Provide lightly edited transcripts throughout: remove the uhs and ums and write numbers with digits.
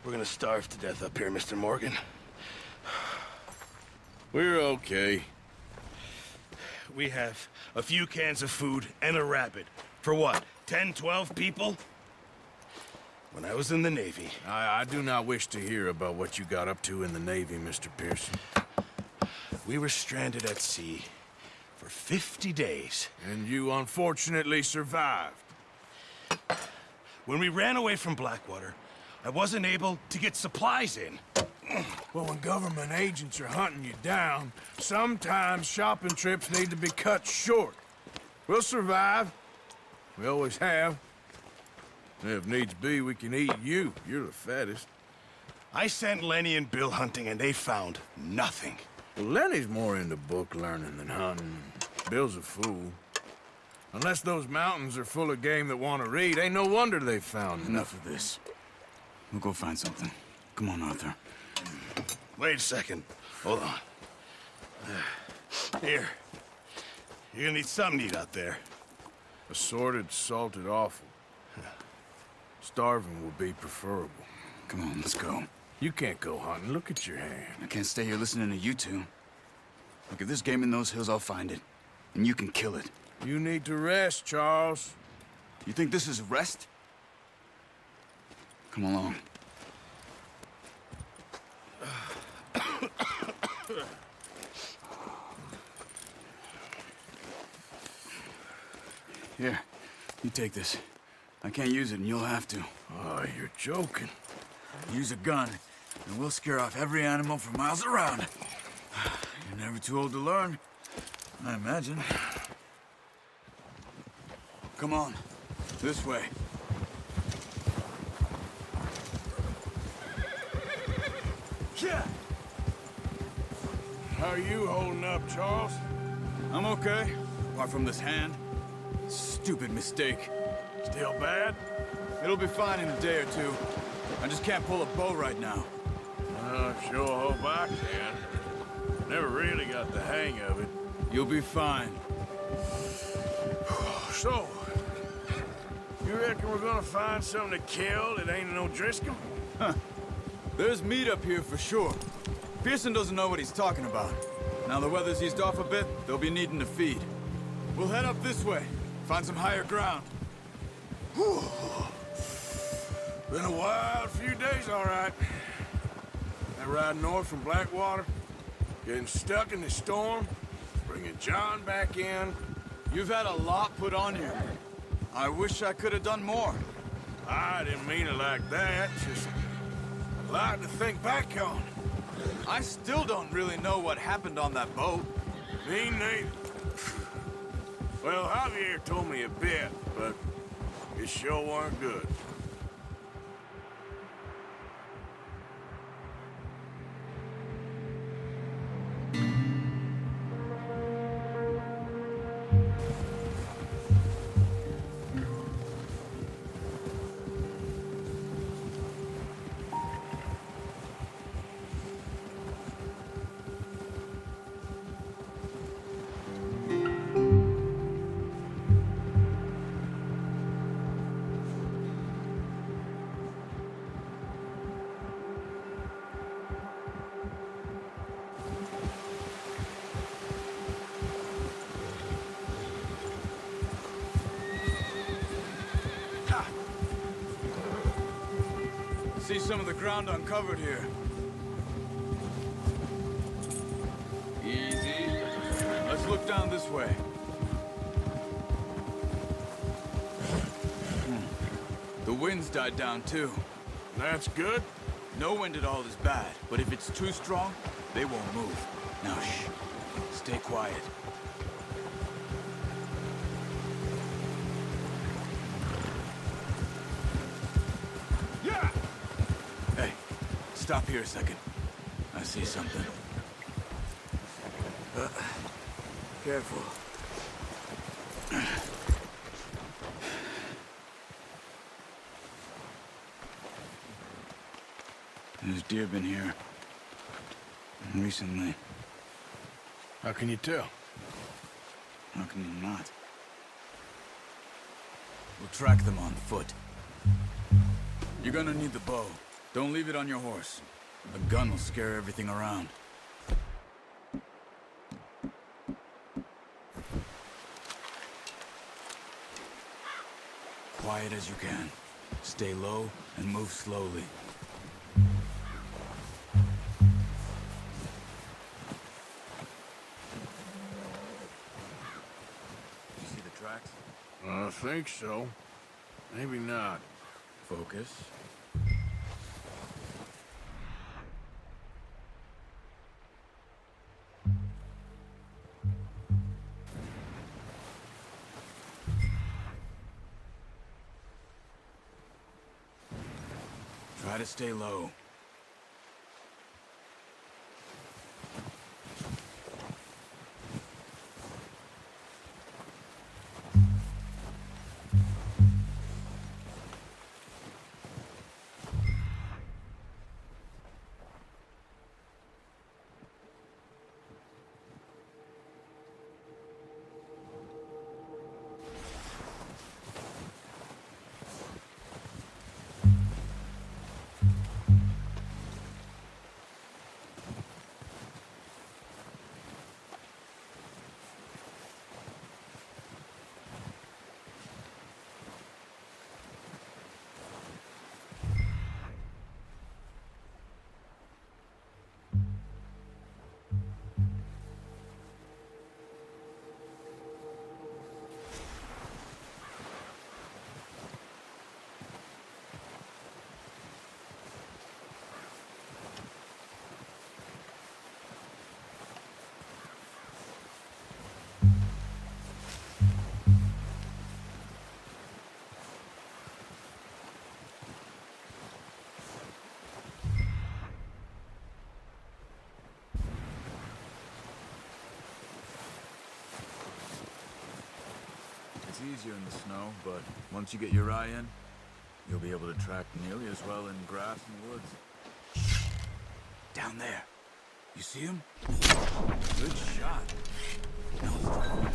We're gonna starve to death up here, Mr. Morgan. We're okay. We have a few cans of food and a rabbit. For what, 10, 12 people? When I was in the Navy... I do not wish to hear about what you got up to in the Navy, Mr. Pearson. We were stranded at sea for 50 days. And you unfortunately survived. When we ran away from Blackwater, I wasn't able to get supplies in. Well, when government agents are hunting you down, sometimes shopping trips need to be cut short. We'll survive. We always have. If needs be, we can eat you. You're the fattest. I sent Lenny and Bill hunting, and they found nothing. Well, Lenny's more into book learning than hunting. Bill's a fool. Unless those mountains are full of game that want to read, ain't no wonder they found Enough of this. We'll go find something. Come on, Arthur. Wait a second. Hold on. Here. You're gonna need something to eat out there. Assorted, salted offal. Starving will be preferable. Come on, let's go. You can't go hunting. Look at your hand. I can't stay here listening to you two. Look, if there's game in those hills, I'll find it. And you can kill it. You need to rest, Charles. You think this is rest? Come along. Here, you take this. I can't use it, and you'll have to. Oh, you're joking. Use a gun, and we'll scare off every animal for miles around. You're never too old to learn, I imagine. Come on, this way. Yeah. How are you holding up, Charles? I'm okay, apart from this hand. Stupid mistake. Still bad? It'll be fine in a day or two. I just can't pull a bow right now. Sure hope I can. Never really got the hang of it. You'll be fine. So, you reckon we're gonna find something to kill that ain't no Driscoll? Huh. There's meat up here for sure. Pearson doesn't know what he's talking about. Now the weather's eased off a bit, they'll be needing to feed. We'll head up this way, find some higher ground. Whew. Been a wild few days, all right. That ride north from Blackwater, getting stuck in the storm, bringing John back in. You've had a lot put on you. I wish I could have done more. I didn't mean it like that, just a lot to think back on. I still don't really know what happened on that boat. Me neither. Well, Javier told me a bit, but it sure weren't good. See some of the ground uncovered here. Easy. Let's look down this way. The wind's died down too. That's good. No wind at all is bad, but if it's too strong, they won't move. Now shh. Stay quiet. Yeah! Hey, stop here a second. I see something. Careful. There's deer been here. Recently. How can you tell? How can you not? We'll track them on foot. You're gonna need the bow. Don't leave it on your horse. A gun will scare everything around. Quiet as you can. Stay low and move slowly. You see the tracks? I think so. Maybe not. Focus. Try to stay low. It's easier in the snow, but once you get your eye in, you'll be able to track nearly as well in grass and woods. Down there. You see him? Good shot. Now let's try.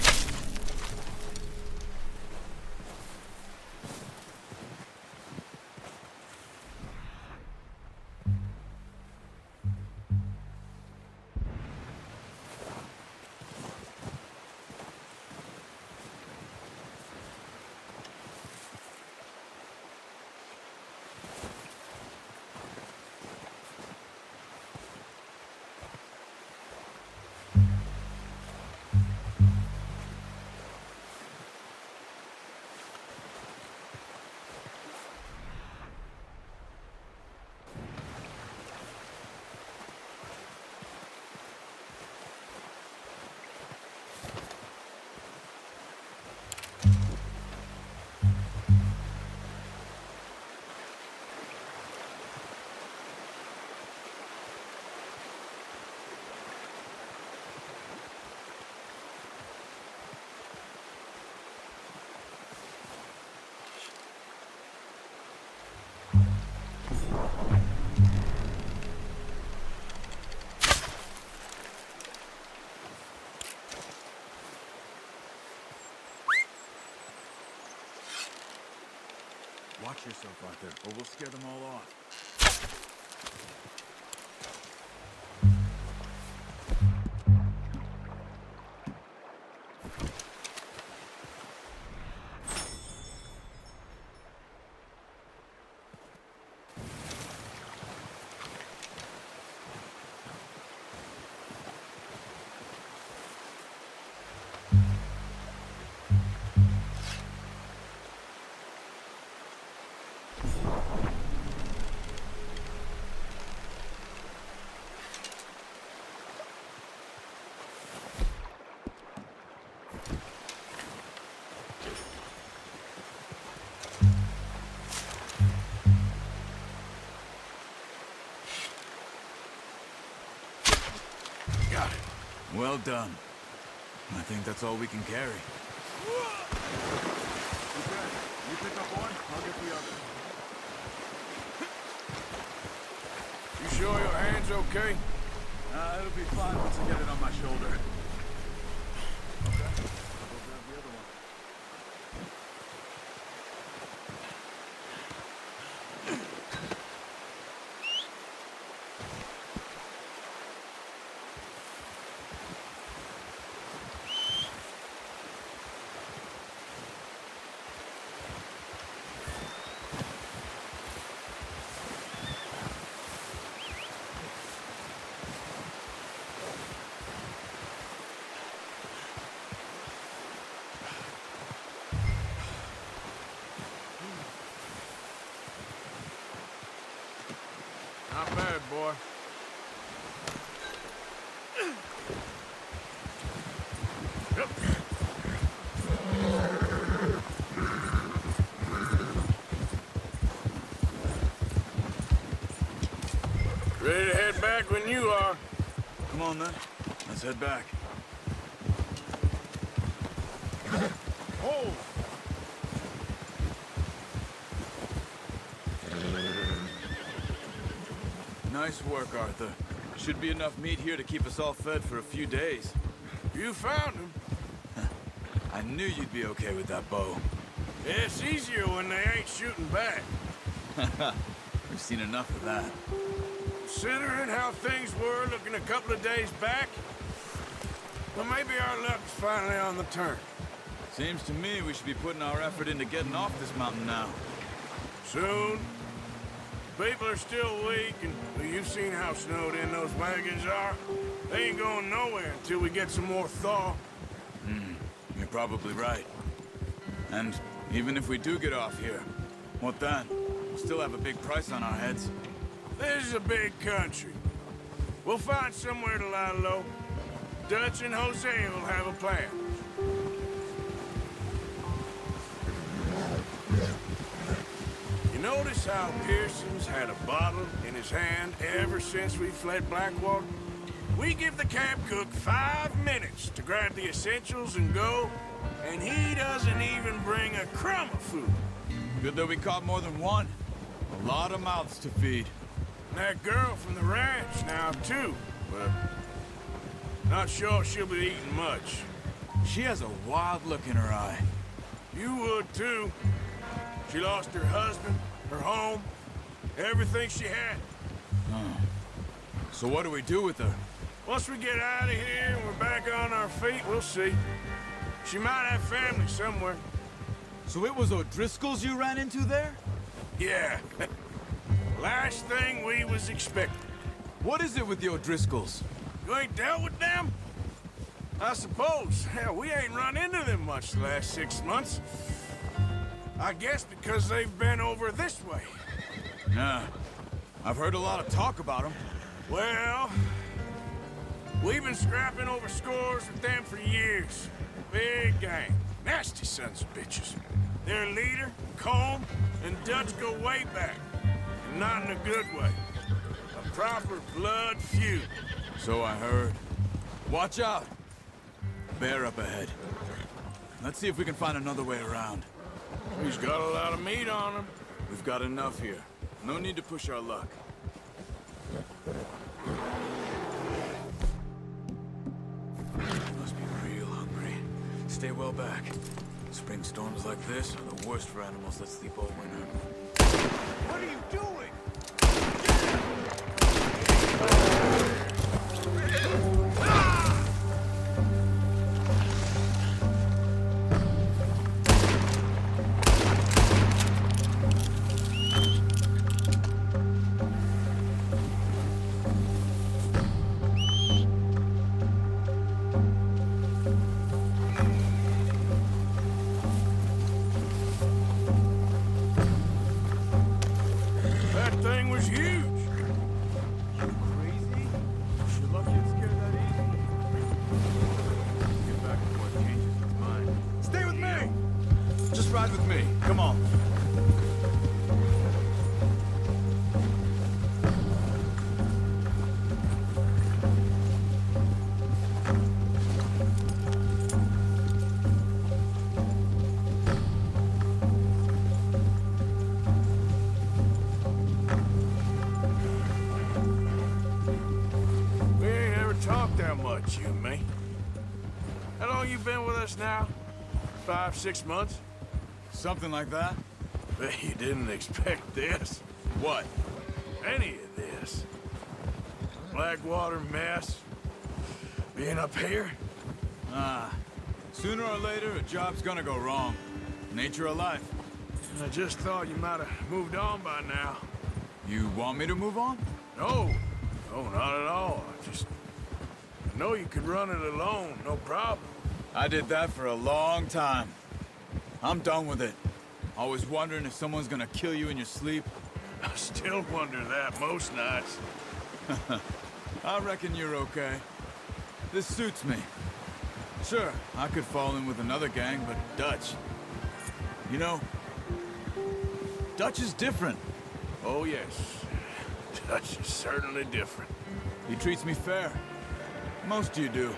Watch yourself out there, or we'll scare them all off. Got it. Well done. I think that's all we can carry. Okay, you pick up one, I'll get the other. You sure your hand's okay? It'll be fine once I get it on my shoulder. Okay, I'll go grab the other one. Not bad, boy. Yep. Ready to head back when you are. Come on, then. Let's head back. Oh! Nice work, Arthur. Should be enough meat here to keep us all fed for a few days. You found him. I knew you'd be okay with that bow. It's easier when they ain't shooting back. We've seen enough of that. Considering how things were looking a couple of days back, well, maybe our luck's finally on the turn. Seems to me we should be putting our effort into getting off this mountain now. Soon. People are still weak, and well, you've seen how snowed in those wagons are. They ain't going nowhere until we get some more thaw. You're probably right. And even if we do get off here, what then? We'll still have a big price on our heads. This is a big country. We'll find somewhere to lie low. Dutch and Jose will have a plan. You notice how Pearson's had a bottle in his hand ever since we fled Blackwater? We give the camp cook 5 minutes to grab the essentials and go, and he doesn't even bring a crumb of food. Good that we caught more than one. A lot of mouths to feed. And that girl from the ranch now, too, but not sure she'll be eating much. She has a wild look in her eye. You would, too. She lost her husband, her home, everything she had. So what do we do with her? Once we get out of here and we're back on our feet, we'll see. She might have family somewhere. So it was O'Driscoll's you ran into there? Yeah. Last thing we was expecting. What is it with the O'Driscolls? You ain't dealt with them? I suppose. Hell, we ain't run into them much the last 6 months. I guess because they've been over this way. Nah. I've heard a lot of talk about them. Well, we've been scrapping over scores with them for years. Big gang. Nasty sons of bitches. Their leader, Combe, and Dutch go way back. And not in a good way. A proper blood feud. So I heard. Watch out! Bear up ahead. Let's see if we can find another way around. He's got a lot of meat on him. We've got enough here. No need to push our luck. Must be real hungry. Stay well back. Spring storms like this are the worst for animals that sleep all winter. What are you doing? That thing was huge. Crazy? You're lucky it's scared that easy. Get back before it changes its mind. Stay with me! Just ride with me. Come on. We ain't ever talked that much, you and me. How long you been with us now? 5, 6 months? Something like that? Bet you didn't expect this. What? Any of this. Blackwater mess. Being up here? Ah. Sooner or later, a job's gonna go wrong. Nature of life. I just thought you might have moved on by now. You want me to move on? No. No, not at all. I know you could run it alone, no problem. I did that for a long time. I'm done with it. Always wondering if someone's gonna kill you in your sleep. I still wonder that most nights. I reckon you're okay. This suits me. Sure, I could fall in with another gang, but Dutch... You know, Dutch is different. Oh, yes. Dutch is certainly different. He treats me fair. Most of you do.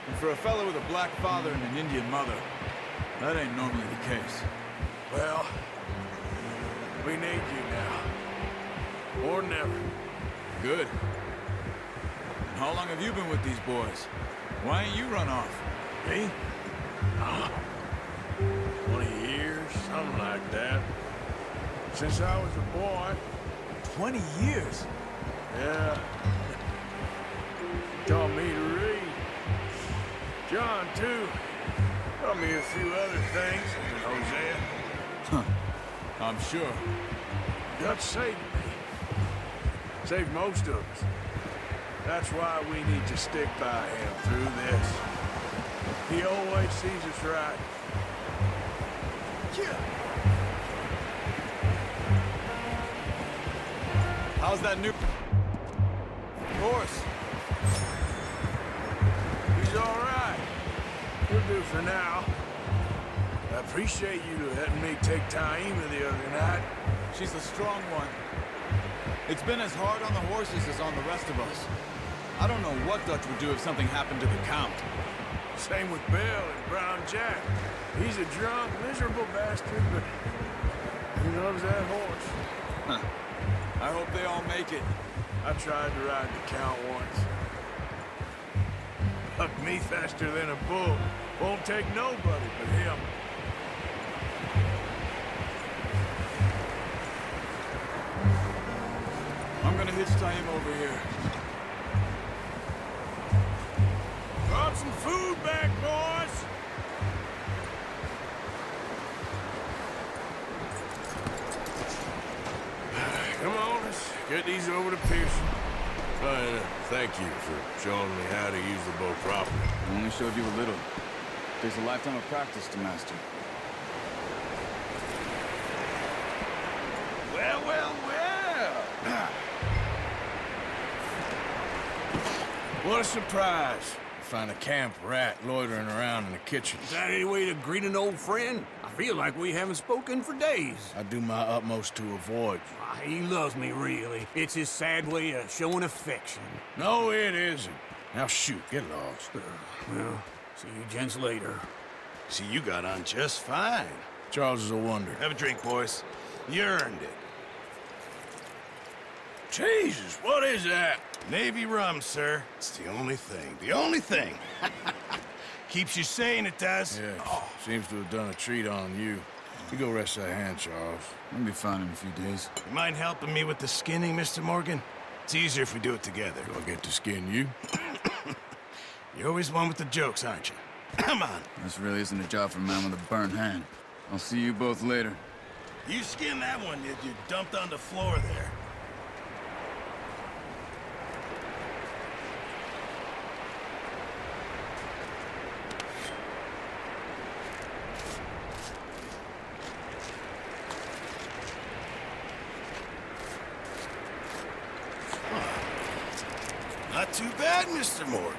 And for a fella with a black father and an Indian mother, that ain't normally the case. Well, we need you now. More than ever. Good. And how long have you been with these boys? Why ain't you run off? Me? 20 years, something like that. Since I was a boy. 20 years? Yeah. He taught me to read. John, too. Taught me a few other things. And Hosea. Huh. I'm sure. Dutch saved me. Saved most of us. That's why we need to stick by him through this. He always sees us right. How's that new horse? He's all right. He'll do for now. I appreciate you letting me take Taima the other night. She's a strong one. It's been as hard on the horses as on the rest of us. I don't know what Dutch would do if something happened to the Count. Same with Bill and Brown Jack. He's a drunk, miserable bastard, but he loves that horse. Huh. I hope they all make it. I tried to ride the Count once. Bucked me faster than a bull. Won't take nobody but him. I'm gonna hitchhike him over here. Brought some food back, boys! Come on, let's get these over to Pearson. Thank you for showing me how to use the boat properly. I only showed you a little. Takes a lifetime of practice to master. Well, well, well. What a surprise. Find a camp rat loitering around in the kitchen. Is that any way to greet an old friend? I feel like we haven't spoken for days. I do my utmost to avoid you. He loves me, really. It's his sad way of showing affection. No, it isn't. Now shoot, get lost. Well, see you gents later. See, you got on just fine. Charles is a wonder. Have a drink, boys. You earned it. Jesus, what is that? Navy rum, sir. It's the only thing. The only thing. Keeps you sane, it does. Yeah, seems to have done a treat on you. You go rest that hand, Charles. I'll be fine in a few days. You mind helping me with the skinning, Mr. Morgan? It's easier if we do it together. Do I get to skin you? You're always one with the jokes, aren't you? Come on. This really isn't a job for a man with a burnt hand. I'll see you both later. You skinned that one you dumped on the floor there. Not too bad, Mr. Morgan.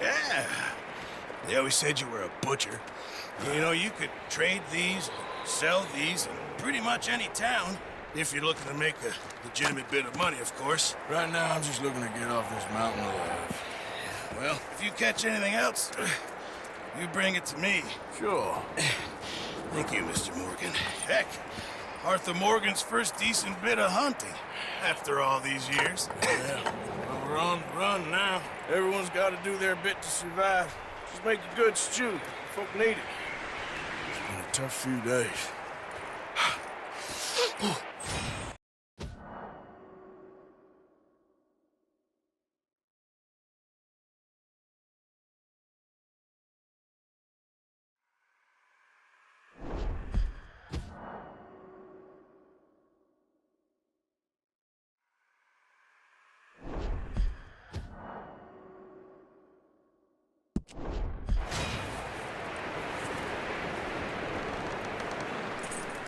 Yeah. They always said you were a butcher. You know, you could trade these, sell these in pretty much any town, if you're looking to make a legitimate bit of money, of course. Right now, I'm just looking to get off this mountain alive. Well, if you catch anything else, you bring it to me. Sure. Thank you, Mr. Morgan. Heck, Arthur Morgan's first decent bit of hunting, after all these years. Yeah. Well, we're on the run now. Everyone's got to do their bit to survive. Just make a good stew. Folk need it. It's been a tough few days.